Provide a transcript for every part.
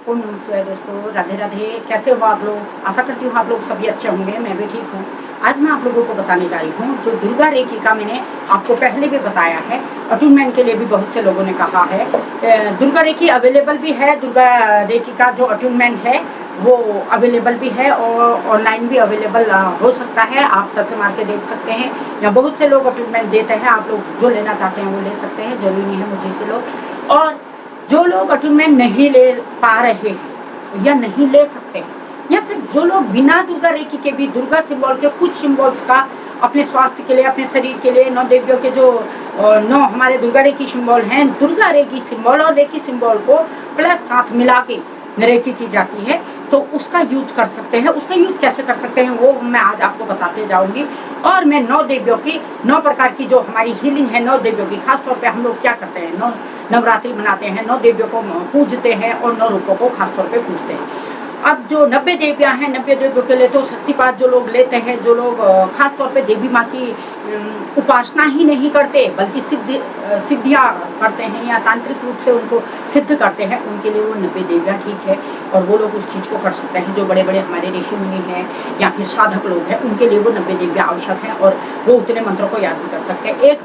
ओम नमः शिवाय दोस्तों, राधे राधे। कैसे हो आप लोग? आशा करती हूँ आप लोग सभी अच्छे होंगे। मैं भी ठीक हूँ। आज मैं आप लोगों को बताने जा रही हूँ जो दुर्गा रेकी का मैंने आपको पहले भी बताया है। अटूनमेंट के लिए भी बहुत से लोगों ने कहा है। दुर्गा रेकी अवेलेबल भी है। दुर्गा रेकी का जो अटूनमेंट है वो अवेलेबल भी है और ऑनलाइन भी अवेलेबल हो सकता है। आप सर्च मार के देख सकते हैं या बहुत से लोग अटूनमेंट देते हैं। आप लोग जो लेना चाहते हैं वो ले सकते हैं, जरूरी नहीं है मुझे से लोग। और जो लोग अटूनमेंट नहीं ले पा रहे हैं या नहीं ले सकते या फिर जो लोग बिना दुर्गा रेकी के भी दुर्गा सिंबल के कुछ सिंबल्स का अपने स्वास्थ्य के लिए, अपने शरीर के लिए, नौ देवियों के जो नौ हमारे दुर्गा रेकी सिंबल हैं, दुर्गा रेकी सिंबल और रेकी सिंबल को प्लस साथ मिला के रेकी की जाती है, तो उसका यूज कर सकते हैं। उसका यूज कैसे कर सकते हैं वो मैं आज आपको बताते जाऊंगी। और मैं नौ देवियों की, 9 प्रकार की जो हमारी हीलिंग है नौ देवियों की, खासतौर पे हम लोग क्या करते हैं, नवरात्रि मनाते हैं, 9 देवियों को पूजते हैं और 9 रूपों को खासतौर पे पूजते हैं। अब जो 90 देवियां हैं, 90 देवियों के लिए तो शक्तिपात जो लोग लेते हैं, जो लोग खासतौर पे देवी माँ की उपासना ही नहीं करते बल्कि सिद्धियाँ करते हैं या तांत्रिक रूप से उनको सिद्ध करते हैं, उनके लिए वो 90 देवियाँ ठीक है और वो लोग उस चीज़ को कर सकते हैं। जो बड़े बड़े हमारे ऋषि मुनि हैं या फिर साधक लोग हैं, उनके लिए वो 90 देवियाँ आवश्यक हैं और वो उतने मंत्रों को याद भी कर सकते हैं। एक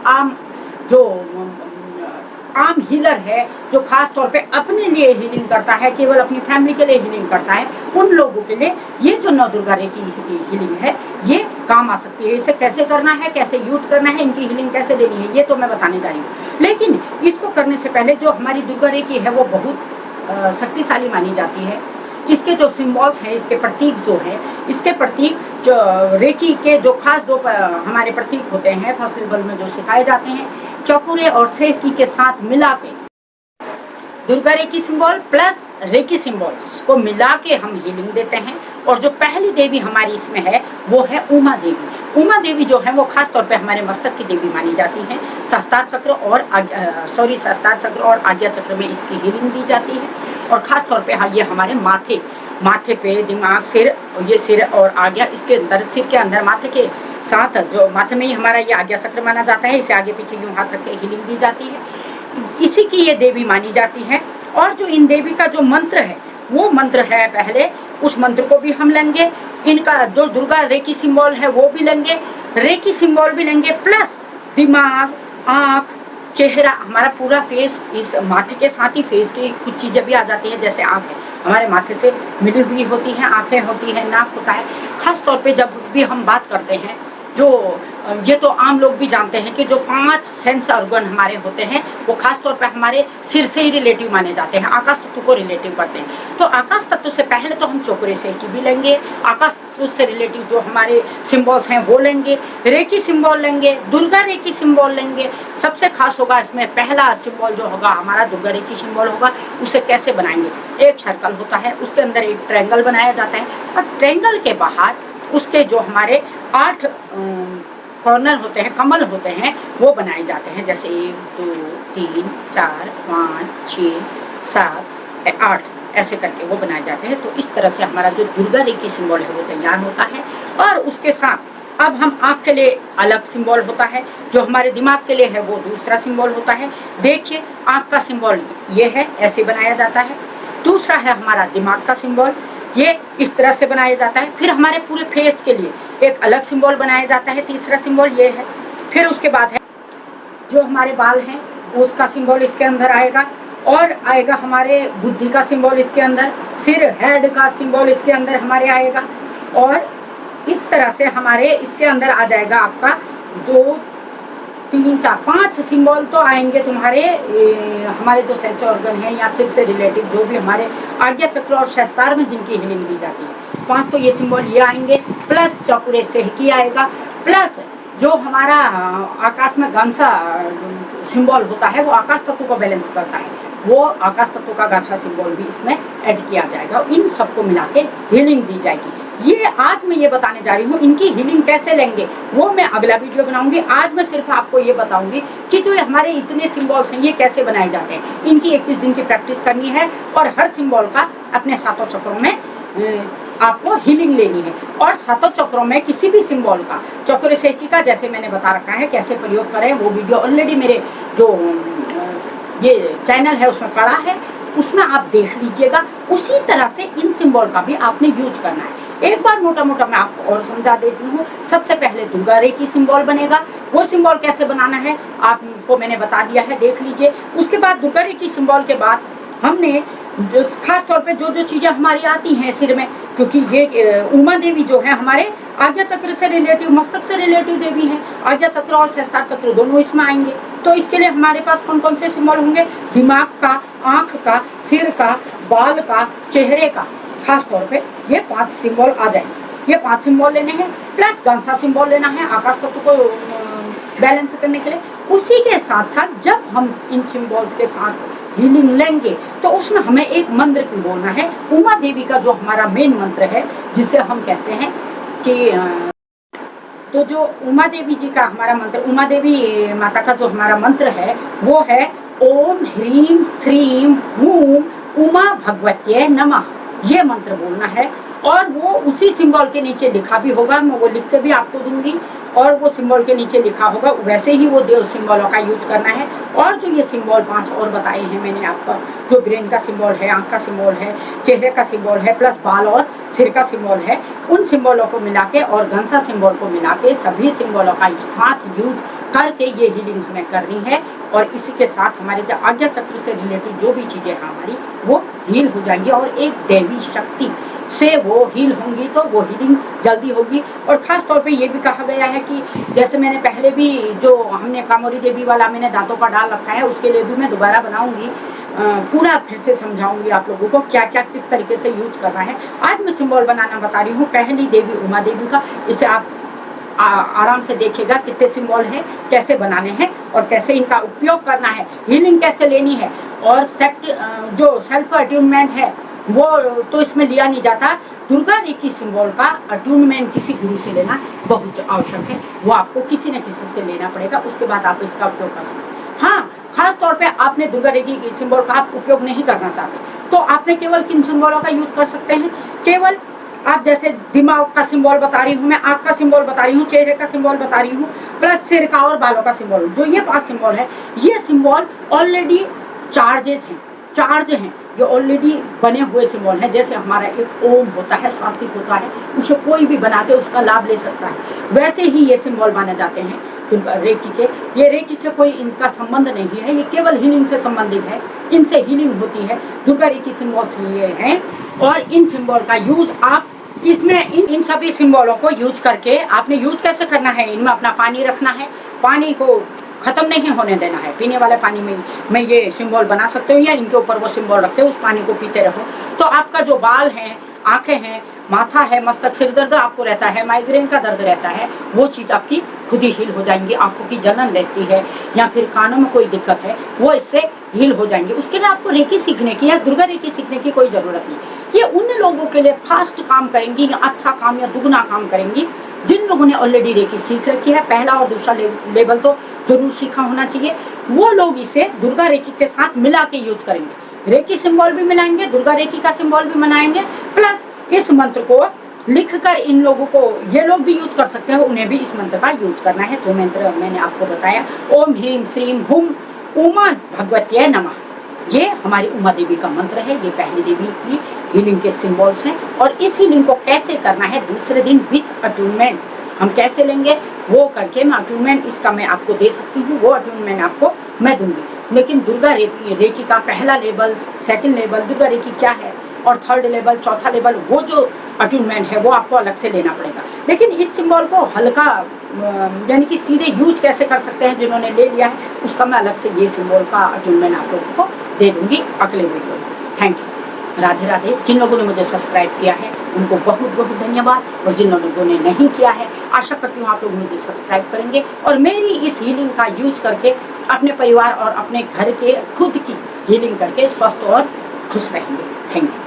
आम हीलर है जो खास तौर पे अपने लिए हीलिंग करता है, केवल अपनी फैमिली के लिए हीलिंग करता है, उन लोगों के लिए ये जो नौ दुर्गा रेकी हीलिंग है ये काम आ सकती है। इसे कैसे करना है, कैसे यूज करना है, इनकी हीलिंग कैसे देनी है, ये तो मैं बताने जा रही हूँ। लेकिन इसको करने से पहले जो हमारी दुर्गा रेकी है वो बहुत शक्तिशाली मानी जाती है। इसके जो सिंबल्स हैं, इसके प्रतीक जो है, इसके प्रतीक जो रेकी के जो खास 2 हमारे प्रतीक होते हैं फर्स्ट लेवल में जो सिखाए जाते हैं, चौकुरे और सेकी के साथ मिला के Durga reiki symbol plus reiki symbols को मिला के हम हीलिंग देते हैं। और जो पहली देवी हमारी इसमें है वो है उमा देवी। उमा देवी जो है वो खास तौर पे हमारे मस्तक की देवी मानी जाती है। सहस्त्रार चक्र और आज्ञा चक्र में इसकी हीलिंग दी जाती है। और खास तौर पे हाँ, ये हमारे माथे पे, दिमाग, सिर और आज्ञा, इसके अंदर, सिर के अंदर, माथे के साथ, जो माथे में ही हमारा ये आज्ञा चक्र माना जाता है, इसे आगे पीछे यूं हाथ रख के हीलिंग दी जाती है। इसी की ये देवी मानी जाती है। और जो इन देवी का जो मंत्र है वो मंत्र है, पहले उस मंत्र को भी हम लेंगे। इनका जो दुर्गा रेकी सिंबल है वो भी लेंगे, रेकी सिंबल भी लेंगे, प्लस दिमाग, आँख, चेहरा, हमारा पूरा फेस, इस माथे के साथ ही फेस की कुछ चीज़ें भी आ जाती हैं। जैसे आँख है, हमारे माथे से मिली हुई होती हैं, आँखें होती हैं, नाक होता है। खास तौर पे जब भी हम बात करते हैं, जो ये तो आम लोग भी जानते हैं कि जो 5 सेंस ऑर्गन हमारे होते हैं वो खास तौर पे हमारे सिर से ही रिलेटिव माने जाते हैं, आकाश तत्व को रिलेटिव करते हैं। तो आकाश तत्व से पहले तो हम चौकुरे से की भी लेंगे, आकाश तत्व से रिलेटिव जो हमारे सिंबल्स हैं वो लेंगे, रेकी सिंबल लेंगे, दुर्गा रेकी सिंबल लेंगे। सबसे खास होगा इसमें पहला सिंबल जो होगा हमारा दुर्गा रेकी सिंबल होगा। उसे कैसे बनाएंगे, एक सर्कल होता है, उसके अंदर एक ट्रायंगल बनाया जाता है और ट्रायंगल के बाहर उसके जो हमारे 8 कॉर्नर होते हैं, कमल होते हैं, वो बनाए जाते हैं। जैसे 1 2 3 4 5 6 7 8 ऐसे करके वो बनाए जाते हैं। तो इस तरह से हमारा जो दुर्गा रेकी सिंबल है वो तैयार होता है। और उसके साथ अब हम आँख के लिए अलग सिंबल होता है, जो हमारे दिमाग के लिए है वो दूसरा सिंबल होता है। देखिए आँख का सिंबल ये है, ऐसे बनाया जाता है। दूसरा है हमारा दिमाग का सिंबल, ये इस तरह से बनाया जाता है। फिर हमारे पूरे फेस के लिए एक अलग सिंबल बनाया जाता है, तीसरा सिंबल ये है। फिर उसके बाद है जो हमारे बाल हैं उसका सिंबल इसके अंदर आएगा, और आएगा हमारे बुद्धि का सिंबल इसके अंदर, सिर, हेड का सिंबल इसके अंदर हमारे आएगा। और इस तरह से हमारे इसके अंदर आ जाएगा आपका 2 3 4 5 सिंबल तो आएंगे तुम्हारे हमारे जो सेंस ऑर्गन है या सिर से रिलेटिव जो भी हमारे आज्ञा चक्र और सहस्त्रार में जिनकी हीलिंग दी जाती है, 5 तो ये सिंबल ये आएंगे, प्लस चौकुरे से ही आएगा, प्लस जो हमारा आकाश में गांसा सिंबल होता है वो आकाश तत्व को बैलेंस करता है, वो आकाश तत्व का गांसा सिंबल भी इसमें ऐड किया जाएगा। इन सबको मिला के हीलिंग दी जाएगी। ये आज मैं ये बताने जा रही हूँ, इनकी हीलिंग कैसे लेंगे वो मैं अगला वीडियो बनाऊंगी। आज मैं सिर्फ आपको ये बताऊंगी कि जो हमारे इतने सिंबल्स हैं ये कैसे बनाए जाते हैं। इनकी 21 दिन की प्रैक्टिस करनी है और हर सिंबल का अपने 7 चक्रों में आपको हीलिंग लेनी है। और 7 चक्रों में किसी भी सिंबल का, चक्र सेकी का जैसे मैंने बता रखा है कैसे प्रयोग करें, वो वीडियो ऑलरेडी मेरे जो ये चैनल है उसमें पड़ा है। उसमें आप देख लीजिएगा। उसी तरह से इन सिंबल का भी आपने यूज करना है। एक बार मोटा मोटा मैं आपको और समझा देती हूँ। सबसे पहले दुर्गा रेखी सिंबल बनेगा। वो सिंबल कैसे बनाना है आपको मैंने बता दिया है, देख लीजिए। उसके बाद दुर्गा रेखी सिंबल के बाद हमने जो खास तौर पे जो जो चीज़ें हमारी आती हैं सिर में, क्योंकि ये उमा देवी जो है हमारे आज्ञा चक्र से रिलेटिव, मस्तक से रिलेटिव देवी हैं। आज्ञा चक्र और सहस्त्रार चक्र दोनों इसमें आएंगे। तो इसके लिए हमारे पास कौन कौन से सिंबल होंगे? दिमाग का, आँख का, सिर का, बाल का, चेहरे का, खास तौर पे ये 5 सिंबल आ जाएंगे। ये 5 सिंबल लेने हैं, प्लस गंसा सिंबल लेना है आकाश तत्व को बैलेंस करने के लिए। उसी के साथ साथ जब हम इन सिंबल्स के साथ हीलिंग लेंगे तो उसमें हमें एक मंत्र भी बोलना है। उमा देवी का जो हमारा मेन मंत्र है, जिसे हम कहते हैं कि तो जो उमा देवी जी का हमारा मंत्र, उमा देवी माता का जो हमारा मंत्र है वो है ओम ह्रीम श्रीम हूम उमा भगवत्ये नमः। ये मंत्र बोलना है और वो उसी सिंबल के नीचे लिखा भी होगा। मैं वो लिख के भी आपको दूंगी और वो सिंबल के नीचे लिखा होगा, वैसे ही वो देव सिंबलों का यूज करना है। और जो ये सिंबल 5 और बताए हैं मैंने आपको, जो ब्रेन का सिंबल है, आँख का सिंबल है, चेहरे का सिंबल है, प्लस बाल और सिर का सिंबल है, उन सिंबलों को मिला के और घनसा सिंबल को मिला के सभी सिंबलों का साथ यूज करके ये हीलिंग हमें करनी है। और इसी के साथ हमारे जो आज्ञा चक्र से रिलेटेड जो भी चीज़ें हैं हमारी वो हील हो जाएंगी और एक देवी शक्ति से वो हील होंगी, तो वो हीलिंग जल्दी होगी। और ख़ास तौर पे ये भी कहा गया है कि जैसे मैंने पहले भी जो हमने कामोरी देवी वाला मैंने दांतों का डाल रखा है, उसके लिए भी मैं दोबारा बनाऊंगी, पूरा फिर से समझाऊंगी आप लोगों को क्या क्या किस तरीके से यूज करना है। आज मैं सिंबल बनाना बता रही हूँ पहली देवी उमा देवी का। इसे आप आराम से देखिएगा कितने सिंबल हैं, कैसे बनाने हैं और कैसे इनका उपयोग करना है, हीलिंग कैसे लेनी है। और जो सेल्फ अट्यूनमेंट है वो तो इसमें लिया नहीं जाता। दुर्गा रेखी सिंबल का अट्यूनमेंट किसी गुरु से लेना बहुत आवश्यक है। वो आपको किसी न किसी से लेना पड़ेगा, उसके बाद आप इसका उपयोग कर सकते हैं। हाँ, खास तौर पे आपने दुर्गा रेखी की सिंबल का आप उपयोग नहीं करना चाहते तो आपने केवल किन सिंबलों का यूज कर सकते हैं? केवल आप जैसे दिमाग का सिंबल बता रही हूँ मैं, आँख का सिंबल बता रही हूँ, चेहरे का सिंबल बता रही हूँ, प्लस सिर का और बालों का सिंबल। जो ये 5 सिंबल है, ये सिंबल ऑलरेडी चार्ज हैं, ये ऑलरेडी बने हुए सिंबल हैं। जैसे हमारा एक ओम होता है, स्वास्तिक होता है, उसे कोई भी बना के उसका लाभ ले सकता है, वैसे ही ये सिंबल माने जाते हैं रेखी के। ये रेखी से कोई इनका संबंध नहीं है, ये केवल हीलिंग से संबंधित है, इनसे हीलिंग होती है। दुर्गा रेखी सिंबल से ये हैं और इन सिंबल का यूज आप इसमें इन सभी सिंबलों को यूज करके आपने यूज कैसे करना है? इनमें अपना पानी रखना है, पानी को खत्म नहीं होने देना है। पीने वाले पानी में मैं ये सिंबल बना सकते हो या इनके ऊपर वो सिंबल रखते हो, उस पानी को पीते रहो। तो आपका जो बाल हैं, आंखें हैं, माथा है, मस्तक, सिर दर्द आपको रहता है, माइग्रेन का दर्द रहता है, वो चीज़ आपकी खुद ही हील हो जाएंगी। आंखों की जलन रहती है या फिर कानों में कोई दिक्कत है, वो इससे हील हो जाएंगे। उसके लिए आपको रेखी सीखने की या दुर्गा रेखी सीखने की कोई ज़रूरत नहीं। ये उन लोगों के लिए फास्ट काम करेंगी या अच्छा काम या दुगना काम करेंगी जिन लोगों ने ऑलरेडी रेखी सीख रखी है। पहला और दूसरा लेवल तो जरूर सीखा होना चाहिए। वो लोग इसे दुर्गा रेखी के साथ मिला के यूज करेंगे। रेखी सिंबल भी मिलाएंगे, दुर्गा रेखी का सिंबल भी बनाएंगे, प्लस इस मंत्र को लिखकर इन लोगों को ये लोग भी यूज कर सकते हैं, उन्हें भी इस मंत्र का यूज करना है जो मंत्र मैंने आपको बताया। ओम ह्रीम श्रीम हुम उमा भगवत्ये नमः, ये हमारी उमा देवी का मंत्र है। ये पहली देवी की हीलिंग के सिंबल्स हैं। और इस हीलिंग को कैसे करना है दूसरे दिन विथ अट्यूनमेंट हम कैसे लेंगे वो करके मैं अट्यूनमेंट इसका मैं आपको दे सकती हूँ, वो अट्यूनमेंट आपको मैं दूंगी। लेकिन दुर्गा रेखी का पहला लेवल, सेकंड लेवल दुर्गा रेखी क्या है और थर्ड लेवल, चौथा लेवल, वो जो अट्यूनमेंट है वो आपको अलग से लेना पड़ेगा। लेकिन इस सिंबल को हल्का यानी कि सीधे यूज कैसे कर सकते हैं जिन्होंने ले लिया है, उसका मैं अलग से ये सिंबल का अट्यूनमेंट आप लोगों को दे दूंगी अगले वीडियो में। Thank you, Radhe Radhe. जिन लोगों ने मुझे सब्सक्राइब किया है उनको बहुत बहुत धन्यवाद, और जिन लोगों ने नहीं किया है आशा करती हूँ आप लोग मुझे सब्सक्राइब करेंगे और मेरी इस हीलिंग का यूज करके अपने परिवार और अपने घर के खुद की हीलिंग करके स्वस्थ और खुश रहेंगे। Thank you.